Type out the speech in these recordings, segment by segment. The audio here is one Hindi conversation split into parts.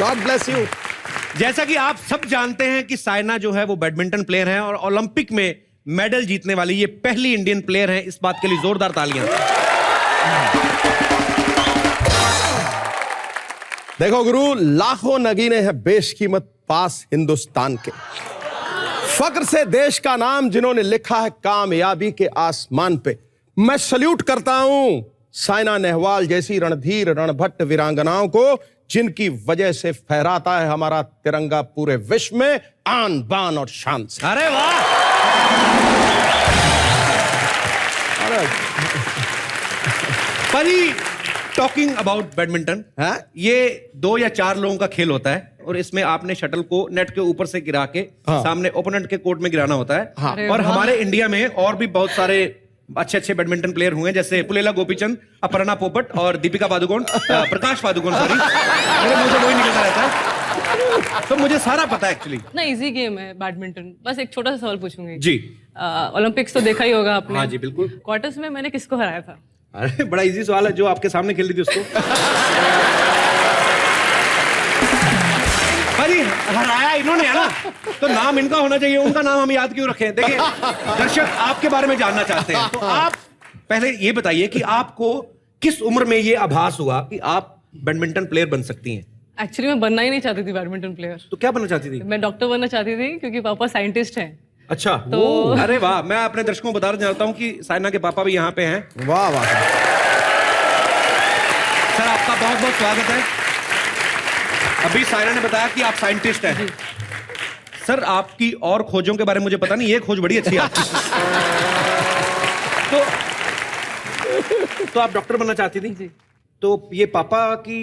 God bless you. जैसा कि आप सब जानते हैं कि साइना जो है वो बैडमिंटन प्लेयर है और ओलंपिक में मेडल जीतने वाली ये पहली इंडियन प्लेयर है। इस बात के लिए जोरदार तालियां। देखो गुरु, लाखों नगीने हैं बेशकीमत पास हिंदुस्तान के, फक्र से देश का नाम जिन्होंने लिखा है कामयाबी के आसमान पे। मैं सल्यूट करता हूं साइना नेहवाल जैसी रणधीर रणभट्ट वीरांगनाओं को, जिनकी वजह से फहराता है हमारा तिरंगा पूरे विश्व में आन बान और शान से। अरे वाह। अरे परी, टॉकिंग अबाउट बैडमिंटन, ये 2 या 4 लोगों का खेल होता है और इसमें आपने शटल को नेट के ऊपर से गिरा के सामने ओपोनेंट के कोर्ट में गिराना होता है। और हमारे इंडिया में और भी बहुत सारे अच्छे बैडमिंटन प्लेयर हुए, जैसे पुलेला गोपीचंद, अपर्णा पोपट और दीपिका पादुकोण, प्रकाश पादुकोण, सॉरी, मेरे मुंह से वही निकलता रहता है, तो मुझे सारा पता है एक्चुअली। ना इजी गेम है बैडमिंटन। बस एक छोटा सा सवाल पूछूंगी जी। ओलंपिक्स तो देखा ही होगा आपने। हाँ जी बिल्कुल। क्वार्टर्स में मैंने किसको हराया था? अरे बड़ा इजी सवाल है, जो आपके सामने खेल रही थी उसको। भाई हराया इन्होंने है ना, तो नाम इनका होना चाहिए, उनका नाम हम याद क्यों रखें? देखिए दर्शक आपके बारे में जानना चाहते हैं, तो आप पहले ये बताइए कि आपको किस उम्र में ये आभास हुआ कि आप बैडमिंटन प्लेयर बन सकती हैं? एक्चुअली मैं बनना ही नहीं चाहती थी बैडमिंटन प्लेयर। तो क्या बनना चाहती थी? मैं डॉक्टर बनना चाहती थी क्योंकि पापा साइंटिस्ट हैं। अच्छा तो अरे वाह, मैं अपने दर्शकों को बताना चाहता हूँ कि साइना के पापा भी यहाँ पे हैं। वाह वाह सर, आपका बहुत बहुत स्वागत है। अभी साइना ने बताया कि आप साइंटिस्ट हैं। सर, आपकी और खोजों के बारे में मुझे पता नहीं, ये खोज बड़ी अच्छी है आपकी। तो आप डॉक्टर बनना चाहती थी? जी। तो ये पापा की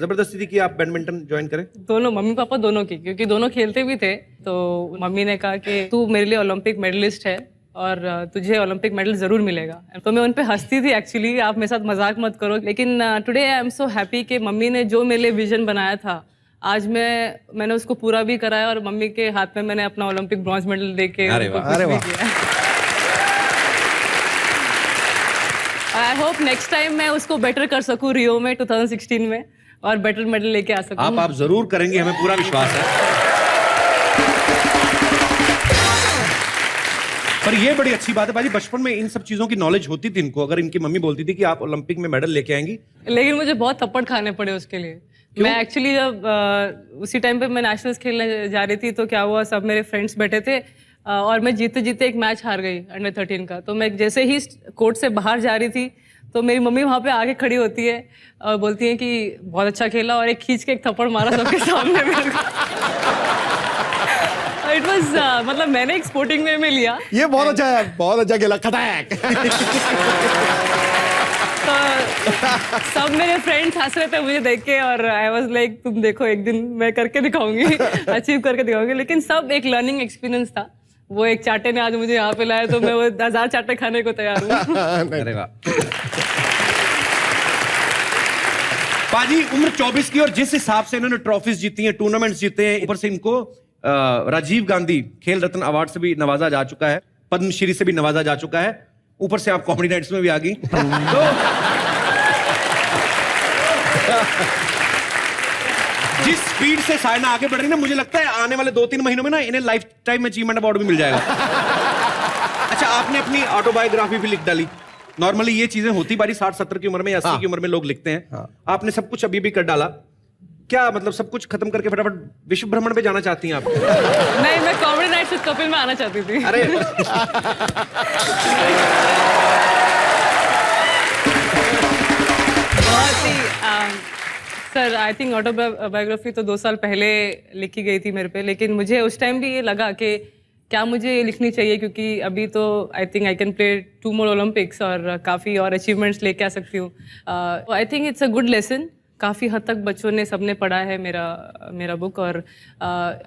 जबरदस्ती थी कि आप बैडमिंटन ज्वाइन करें? दोनों, मम्मी पापा दोनों की, क्योंकि दोनों खेलते भी थे। तो मम्मी ने कहा कि तू मेरे लिए ओलंपिक मेडलिस्ट है और तुझे ओलंपिक मेडल जरूर मिलेगा। तो मैं उन पे हंसती थी एक्चुअली, आप मेरे साथ मजाक मत करो, लेकिन today I am so happy कि मम्मी ने जो मेरे लिए विजन बनाया था, आज मैंने उसको पूरा भी कराया और मम्मी के हाथ में मैंने अपना ओलंपिक ब्रॉन्ज मेडल देके आई होप नेक्स्ट टाइम मैं उसको बेटर कर सकूं रियो में 2016 में और बेटर मेडल लेके आ सकूं। आप जरूर करेंगे, हमें पूरा विश्वास है। पर ये बड़ी अच्छी बात है भाजी, बचपन में इन सब चीजों की नॉलेज होती थी इनको, अगर इनकी मम्मी बोलती थी कि आप ओलंपिक में मेडल लेके आएंगी? लेकिन मुझे बहुत थप्पड़ खाने पड़े उसके लिए। मैं एक्चुअली जब उसी टाइम पे मैं नेशनल्स खेलने जा रही थी, तो क्या हुआ, सब मेरे फ्रेंड्स बैठे थे और मैं जीते जीते एक मैच हार गई अंडर 13 का। तो मैं जैसे ही कोर्ट से बाहर जा रही थी तो मेरी मम्मी वहाँ पे आगे खड़ी होती है और बोलती है कि बहुत अच्छा खेला, और एक खींच के एक थप्पड़ मारा सबके सामने मेरे को। इट वाज मतलब मैंने एक स्पोर्टिंग वे में लिया। ये बहुत अच्छा है, बहुत अच्छा खेला, खतैक। तो सब मेरे फ्रेंड्स हंस रहे थे मुझे देख के और आई वाज लाइक तुम देखो एक दिन मैं करके दिखाऊंगी, अचीव करके दिखाऊंगी। लेकिन सब एक लर्निंग एक्सपीरियंस था। वो एक चाटे ने आज मुझे यहाँ पे लाया तो मैं वो 1000 चाटे खाने को तैयार हूँ। अरे वाह पाजी, उम्र 24 की और जिस हिसाब से इन्होंने ट्रॉफीज जीती हैं, टूर्नामेंट्स जीते हैं, ऊपर से इनको राजीव गांधी खेल रत्न अवार्ड से भी नवाजा जा चुका है, पद्मश्री से भी नवाजा जा चुका है, ऊपर से आप कॉमेडी नाइट्स में भी आ गई। तो जिस स्पीड से साइना आगे बढ़ रही ना, मुझे लगता है आने वाले 2-3 महीनों में ना इन्हें लाइफ टाइम अचीवमेंट अवार्ड भी मिल जाएगा। अच्छा, आपने अपनी ऑटोबायोग्राफी भी लिख डाली। नॉर्मली ये चीजें होती बारी 60-70 की उम्र में या 80 की उम्र में लोग लिखते हैं। आपने सब कुछ अभी भी कर डाला। क्या मतलब सब कुछ खत्म करके फटाफट विश्व भ्रमण पे जाना चाहती हैं आप? नहीं, मैं कॉमेडी नाइट विद कपिल में आना चाहती थी। अरे बहुत ही सर, आई थिंक ऑटोबायोग्राफी तो 2 साल पहले लिखी गई थी मेरे पे, लेकिन मुझे उस टाइम भी ये लगा कि क्या मुझे लिखनी चाहिए, क्योंकि अभी तो I think I can play 2 more Olympics और काफ़ी और अचीवमेंट्स लेके आ सकती हूँ। I think it's a good lesson. काफ़ी हद तक बच्चों ने सबने पढ़ा है मेरा बुक, और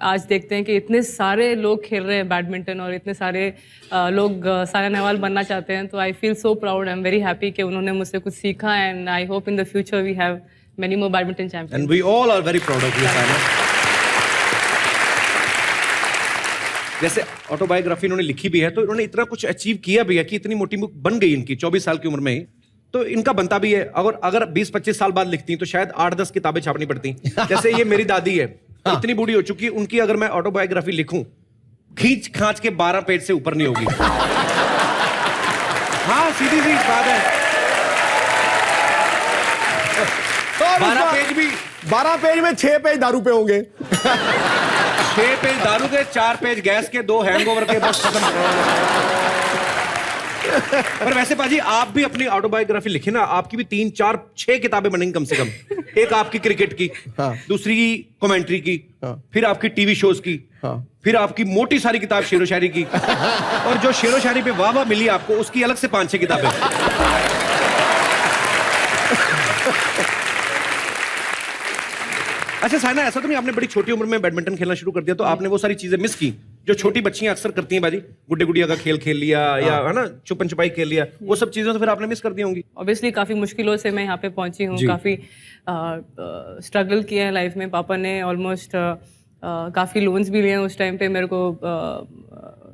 आज देखते हैं कि इतने सारे लोग खेल रहे हैं बैडमिंटन और इतने सारे लोग साइना नेहवाल बनना चाहते हैं। तो I feel so proud, I am very happy कि उन्होंने मुझसे कुछ सीखा, and I hope in the future we have many more badminton champions. And we all are very proud of you Saina. जैसे ऑटोबायोग्राफी इन्होंने लिखी भी है, तो इन्होंने इतना कुछ अचीव किया भी है कि इतनी मोटी बुक बन गई इनकी 24 साल की उम्र में ही। तो इनका बनता भी है। अगर 20-25 साल बाद लिखती तो शायद 8-10 किताबें छापनी पड़ती। जैसे ये मेरी दादी है, इतनी बूढ़ी हो चुकी, उनकी अगर मैं ऑटोबायोग्राफी लिखूं, खींच खांच के 12 पेज से ऊपर नहीं होगी। हाँ, सीधी सी बात है। 12 पेज में 6 पेज दारू पे होंगे। 6 पेज दारू के, 4 पेज गैस के, 2 हैंगओवर के, बस खत्म। पर वैसे पाजी, आप भी अपनी ऑटोबायोग्राफी लिखे ना, आपकी भी 3, 4, 6 किताबें बनेंगी कम से कम। एक आपकी क्रिकेट की, हाँ। दूसरी कमेंट्री की, हाँ। फिर आपकी टीवी शोज की, हाँ। फिर आपकी मोटी सारी किताब शेरो शायरी की, और जो शेरो शायरी पे वाह वाह मिली आपको, उसकी अलग से 5-6 किताबें। अच्छा साइना, ऐसा तो नहीं आपने बड़ी छोटी उम्र में बैडमिंटन खेलना शुरू कर दिया, तो आपने वो सारी चीजें मिस की जो छोटी बच्चियां अक्सर करती हैं बाजी? गुड्डे गुड़िया का खेल लिया, या है ना छुपन छुपाई खेल लिया, वो सब चीजें तो फिर आपने मिस कर दी होंगी। ऑब्वियसली काफी मुश्किलों से मैं यहाँ पे पहुंची हूँ, काफी स्ट्रगल किया है लाइफ में। पापा ने ऑलमोस्ट काफी लोन्स भी लिए हैं उस टाइम पे मेरे को,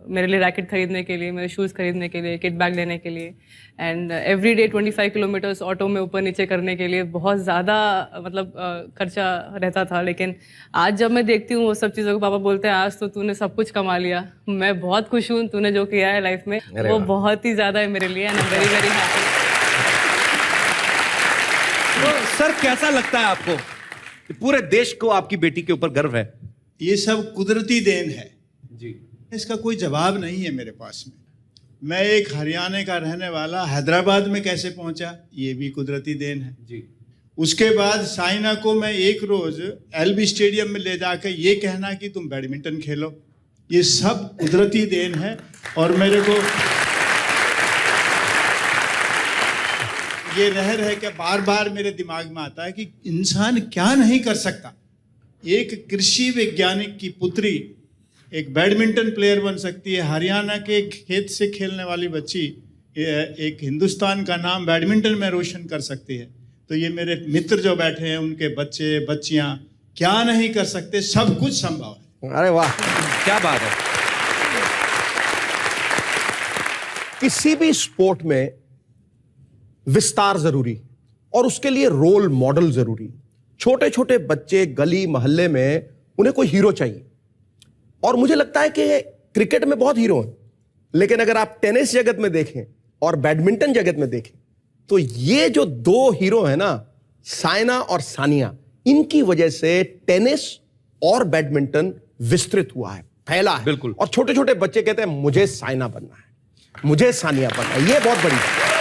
मेरे लिए रैकेट खरीदने के लिए, मेरे शूज़ खरीदने के लिए, किट बैग लेने के लिए, and every day 25 kilometres auto में ऊपर नीचे करने के लिए बहुत ज़्यादा मतलब खर्चा रहता था। लेकिन आज जब मैं देखती हूँ वो सब चीज़ों को, पापा बोलते हैं आज तो तूने सब कुछ कमा लिया। मैं बहुत खुश हूँ, तूने जो किया है लाइफ में वो बहुत ही ज़्यादा है मेरे लिए, and I am very very happy. तो सर कैसा लगता है आपको कि पूरे देश को आपकी बेटी के ऊपर गर्व है? ये सब कुदरती देन है जी, इसका कोई जवाब नहीं है मेरे पास में। मैं एक हरियाणा का रहने वाला हैदराबाद में कैसे पहुंचा, ये भी कुदरती देन है जी। उसके बाद साइना को मैं एक रोज एलबी स्टेडियम में ले जाकर ये कहना कि तुम बैडमिंटन खेलो, ये सब कुदरती देन है। और मेरे को ये रह के बार बार मेरे दिमाग में आता है कि इंसान क्या नहीं कर सकता। एक कृषि वैज्ञानिक की पुत्री एक बैडमिंटन प्लेयर बन सकती है, हरियाणा के खेत से खेलने वाली बच्ची एक हिंदुस्तान का नाम बैडमिंटन में रोशन कर सकती है। तो ये मेरे मित्र जो बैठे हैं, उनके बच्चे बच्चियां क्या नहीं कर सकते, सब कुछ संभव है। अरे वाह, क्या बात है। किसी भी स्पोर्ट में विस्तार जरूरी और उसके लिए रोल मॉडल जरूरी। छोटे छोटे बच्चे गली मोहल्ले में, उन्हें कोई हीरो चाहिए, और मुझे लगता है कि क्रिकेट में बहुत हीरो हैं, लेकिन अगर आप टेनिस जगत में देखें और बैडमिंटन जगत में देखें तो ये जो 2 हीरो हैं ना, साइना और सानिया, इनकी वजह से टेनिस और बैडमिंटन विस्तृत हुआ है, फैला है। बिल्कुल। और छोटे छोटे बच्चे कहते हैं मुझे साइना बनना है, मुझे सानिया बनना है। ये बहुत बड़ी बात है।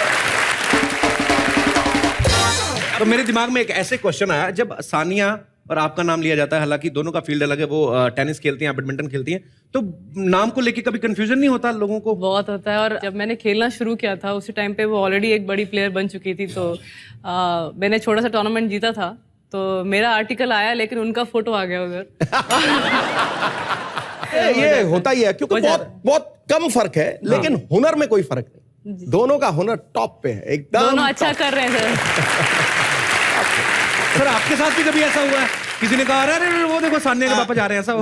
तो मेरे दिमाग में एक ऐसे क्वेश्चन आया, जब सानिया और आपका नाम लिया जाता है, हालांकि दोनों का फील्ड अलग है, वो टेनिस खेलती हैं, बैडमिंटन खेलती हैं, तो नाम को लेके कभी कंफ्यूजन नहीं होता लोगों को? बहुत होता है। और जब मैंने खेलना शुरू किया था उसी टाइम पे वो ऑलरेडी एक बड़ी प्लेयर बन चुकी थी, तो मैंने छोटा सा टूर्नामेंट जीता था, तो मेरा आर्टिकल आया लेकिन उनका फोटो आ गया उधर। ये होता ही है, क्योंकि बहुत कम फर्क है, लेकिन हुनर में कोई फर्क नहीं। दोनों का हुनर टॉप पे है, एकदम दोनों अच्छा कर रहे हैं सर। आपके साथ भी कभी ऐसा हुआ है, किसी ने कहा अरे वो देखो सानिया के पापा जा रहे हैं, ऐसा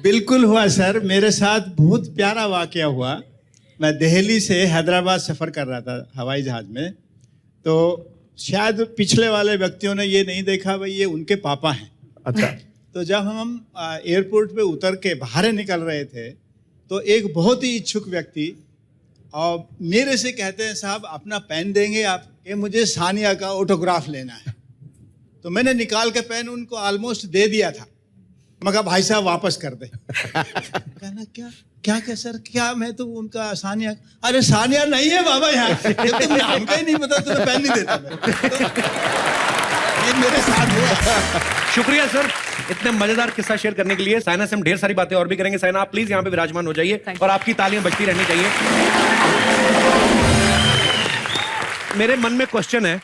बिल्कुल हुआ सर, मेरे साथ बहुत प्यारा वाकया हुआ। मैं दिल्ली से हैदराबाद सफर कर रहा था हवाई जहाज में, तो शायद पिछले वाले व्यक्तियों ने ये नहीं देखा भाई ये उनके पापा हैं। अच्छा। तो जब हम एयरपोर्ट पे उतर के बाहर निकल रहे थे, तो एक बहुत ही इच्छुक व्यक्ति और मेरे से कहते हैं साहब अपना पेन देंगे आप, ये मुझे सानिया का ऑटोग्राफ लेना है। तो मैंने निकाल के पेन उनको ऑलमोस्ट दे दिया था, मैं कहा भाई साहब वापस कर दे। कहना क्या सर, क्या मैं तो उनका सानिया, अरे सानिया नहीं है बाबा यहाँ, तुम नाम का ही नहीं पता, तुम्हें पेन नहीं देता मैं। तो ये मेरे साथ हुआ। शुक्रिया सर इतने मजेदार किस्सा शेयर करने के लिए। साइना से हम ढेर सारी बातें और भी करेंगे। साइना आप प्लीज यहाँ पे विराजमान हो जाइए और आपकी तालियां बजती रहनी चाहिए। मेरे मन में क्वेश्चन है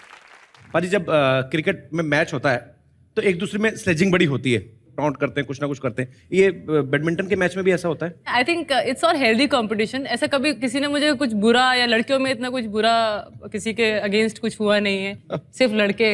पाजी, जब क्रिकेट में मैच होता है तो एक दूसरे में स्लेजिंग बड़ी होती है, टॉन्ट करते हैं, कुछ ना कुछ करते हैं, ये बैडमिंटन के मैच में भी ऐसा होता है? I think it's all healthy competition. ऐसा कभी किसी ने मुझे कुछ बुरा, या लड़कियों में इतना कुछ बुरा किसी के अगेंस्ट कुछ हुआ नहीं है, सिर्फ लड़के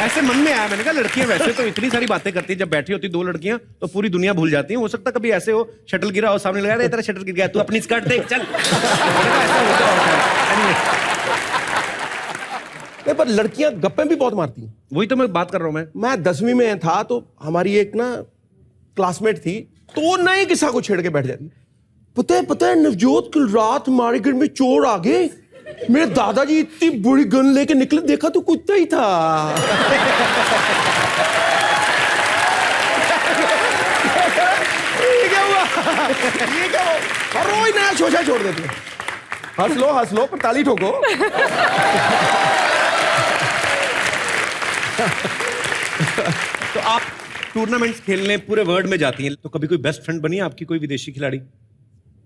ऐसे मन में आया, मैंने कहा लड़कियां वैसे तो इतनी सारी बातें करती हैं, जब बैठी होती दो लड़कियां तो पूरी दुनिया भूल जाती है। हो सकता कभी ऐसे हो, शटल गिरा हो, सामने लगा तेरा शटल गिर गया, तू अपनी स्कर्ट देख चल। ऐसा होता है। नहीं, पर लड़कियां गप्पे भी बहुत मारती हैं। वही तो मैं बात कर रहा हूं। मैं 10वीं में था तो हमारी एक ना क्लासमेट थी, तो नए किस्सा को छेड़ के बैठ जाती। पता है नवजोत, कल रात हमारे घर में चोर आ गए, मेरे दादाजी इतनी बड़ी गन लेके निकले, देखा तो कुत्ता ही था। ये क्या हुआ? और रोज नया शोशा छोड़ देते। हंस लो पर ताली ठोको। तो आप टूर्नामेंट्स खेलने पूरे वर्ल्ड में जाती हैं, तो कभी कोई बेस्ट फ्रेंड बनी आपकी कोई विदेशी खिलाड़ी?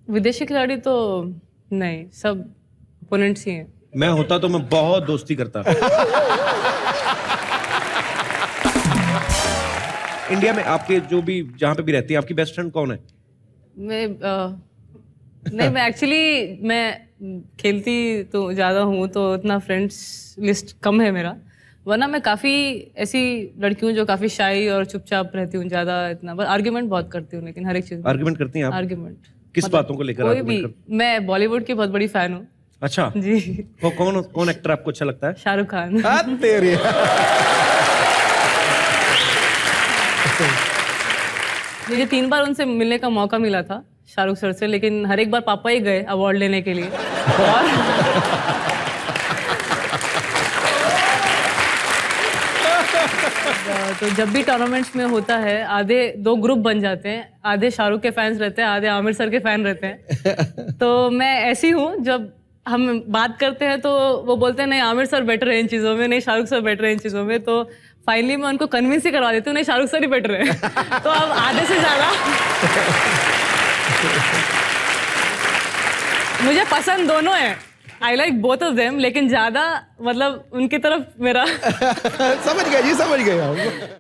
विदेशी खिलाड़ी तो नहीं, सब ओपोनेंट्स ही हैं। मैं होता तो मैं बहुत दोस्ती करता। इंडिया में आपके जो भी जहां पे भी रहती है, आपकी बेस्ट फ्रेंड कौन है? मैं एक्चुअली मैं खेलती तो ज़्यादा हूँ, तो इतना फ्रेंड्स लिस्ट कम है मेरा। वरना मैं काफ़ी ऐसी लड़की हूँ जो काफ़ी शाई और चुपचाप रहती हूँ, ज़्यादा इतना, बस आर्ग्यूमेंट बहुत करती हूँ, लेकिन हर एक चीज़ आर्ग्यूमेंट करती हैं आप? आर्ग्यूमेंट किस बातों को लेकर? कोई भी। मैं बॉलीवुड की बहुत बड़ी फैन हूँ। अच्छा जी। वो कौन एक्टर आपको अच्छा लगता है? शाहरुख खान। तेरी। मुझे 3 बार उनसे मिलने का मौका मिला था, शाहरुख सर से, लेकिन हर एक बार पापा ही गए अवार्ड लेने के लिए। तो जब भी टूर्नामेंट्स में होता है, आधे 2 ग्रुप बन जाते हैं, आधे शाहरुख के फैंस रहते हैं, आधे आमिर सर के फैन रहते हैं। तो मैं ऐसी हूँ, जब हम बात करते हैं तो वो बोलते हैं नहीं आमिर सर बेटर है इन चीज़ों में, नहीं शाहरुख सर बेटर है इन चीज़ों में, तो फाइनली मैं उनको कन्विंस ही करवा देती हूँ नहीं शाहरुख सर ही बेटर है। तो अब आधे से ज़्यादा मुझे पसंद दोनों है, I like both of them, लेकिन ज़्यादा मतलब उनकी तरफ मेरा। समझ गए जी, समझ गए।